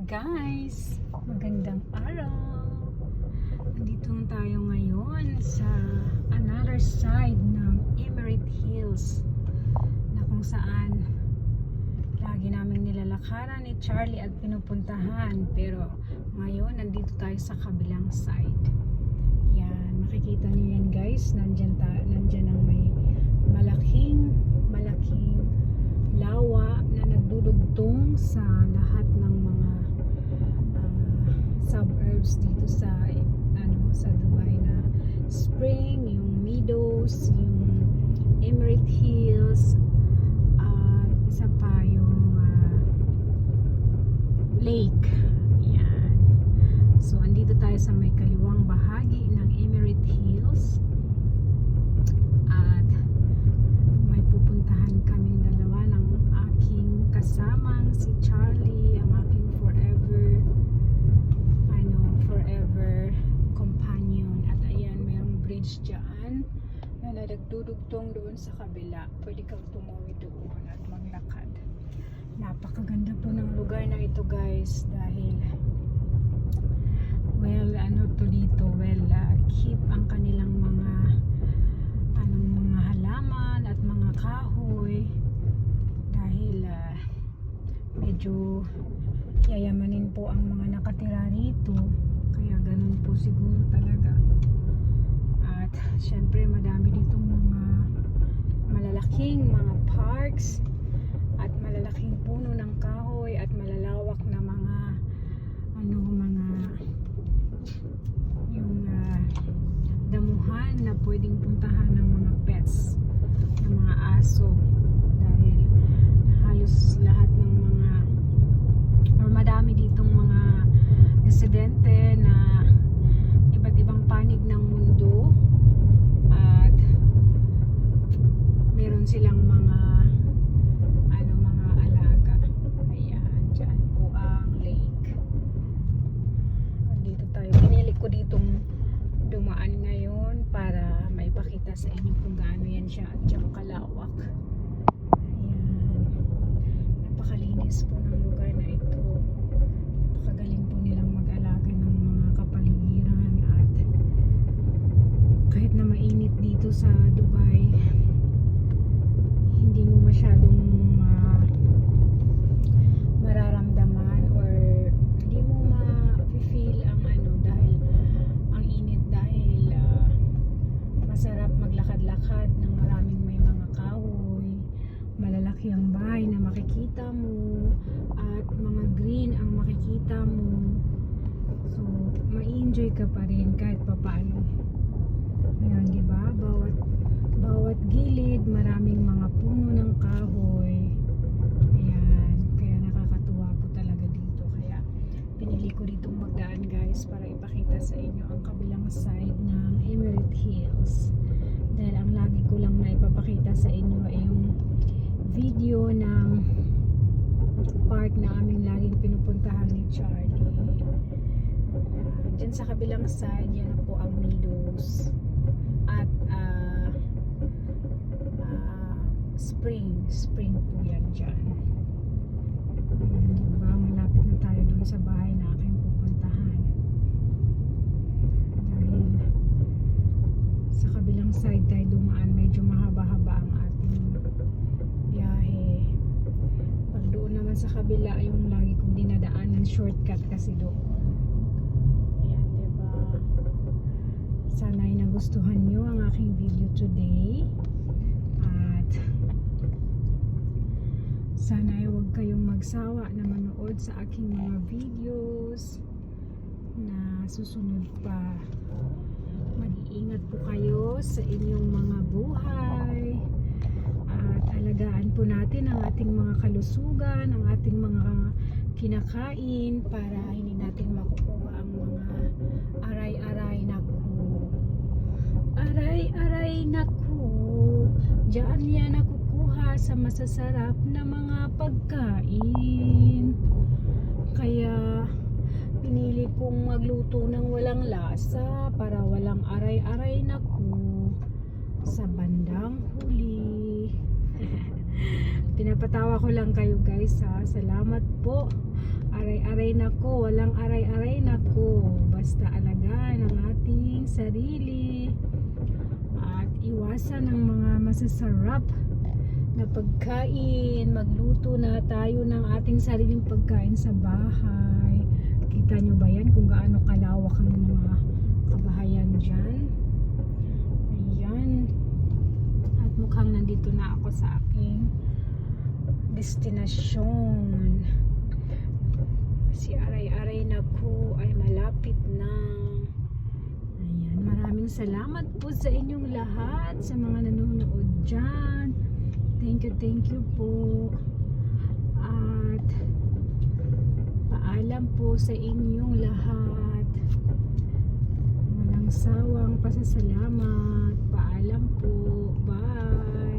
Guys, magandang araw. Nandito tayo ngayon sa another side ng Emerald Hills na kung saan lagi namin nilalakaran ni Charlie at pinupuntahan, pero ngayon nandito tayo sa kabilang side. Yan, makikita niyo yan guys, nandyan ang may malaking lawa na nagdudugtong sa lahat ng mga suburbs dito sa sa Dubai, na Spring, yung Meadows, yung Emerald Hills, at isa pa yung lake. Yan. So andito tayo sa may kaliwang bahagi ng Emerald Hills at may pupuntahan kaming dalawa ng aking kasamang si Charlie, ang aking forever companion. At ayan, mayroong bridge dyan na nagdudugtong doon sa kabila. Pwede kang tumawid doon at maglakad. Napakaganda po ng lugar na ito guys, dahil keep ang kanilang mga halaman at mga kahoy, dahil medyo yayamanin po ang mga nakatira rito, kaya ganun po siguro talaga. At syempre madami ditong mga malalaking mga parks at malalaking puno ng kahoy at malalawak na mga damuhan na pwedeng puntahan ng mga pets, ng mga aso, dahil halos lahat ng madami ditong mga residente na iba't ibang panig ng mundo, at meron silang mga alaga. Ayan, dyan po ang lake. Dito tayo, pinili ko ditong dumaan ngayon para maipakita sa inyo kung gaano yan siya at yung kalawak. Ayan, napakalinis po ng lugar na ito. Napakagaling po nilang mag-alaga ng mga kapaligiran, at kahit na mainit dito sa Dubai, hindi mo masyadong mararamdaman or hindi mo ma-feel ang dahil ang init, dahil masarap maglakad-lakad ng maraming may mga kahoy, malalaki ang bahay na makikita mo, at mga green ang makikita mo. So ma-enjoy ka pa rin kahit papaano. Ayan, diba? Bawat gilid maraming mga puno ng kahoy. Ayan, kaya nakakatuwa po talaga dito. Kaya pinili ko ditong magdaan guys, para ipakita sa inyo ang kabilang side ng Emerald Hills, dahil ang lagi ko lang na ipapakita sa inyo ay yung video ng park na aming laging pinupuntahan ni Charlie. Dyan sa kabilang side, yan na po ang Meadows at Spring po yan dyan. Diba, malapit na tayo dun sa bahay na aking pupuntahan, dahil sa kabilang side tayo dumaan, medyo mahaba-haba ang ating biyahe. Pag doon naman sa kabila, yung lagi kong dinadaanan, shortcut kasi doon. Ayan, diba? Sana ay nagustuhan nyo ang aking video today, at sana ay huwag kayong magsawa na manood sa aking mga videos na susunod pa. Mag-iingat po kayo sa inyong mga buhay, at alagaan po natin ang ating mga kalusugan, ang ating mga kinakain, para hindi natin makukuha ang mga aray-aray naku, diyan yan nakukuha sa masasarap na mga pagkain. Kaya pinili kong magluto ng walang lasa, para walang aray-aray naku sa bandang huli. Pinapatawa ko lang kayo guys ha. Salamat po. Aray aray-aray na ko, walang aray-aray na ko. Basta alagaan ang ating sarili at iwasan ang mga masasarap na pagkain. Magluto na tayo ng ating sariling pagkain sa bahay. Kita nyo ba yan kung gaano kalawak ang mga kabahayan dyan? Ayan. At mukhang nandito na ako sa aking destinasyon. Si aray-aray na ko ay malapit na. Ayan. Maraming salamat po sa inyong lahat, sa mga nanonood dyan. Thank you po. At paalam po sa inyong lahat. Walang sawang pasasalamat. Paalam po. Bye.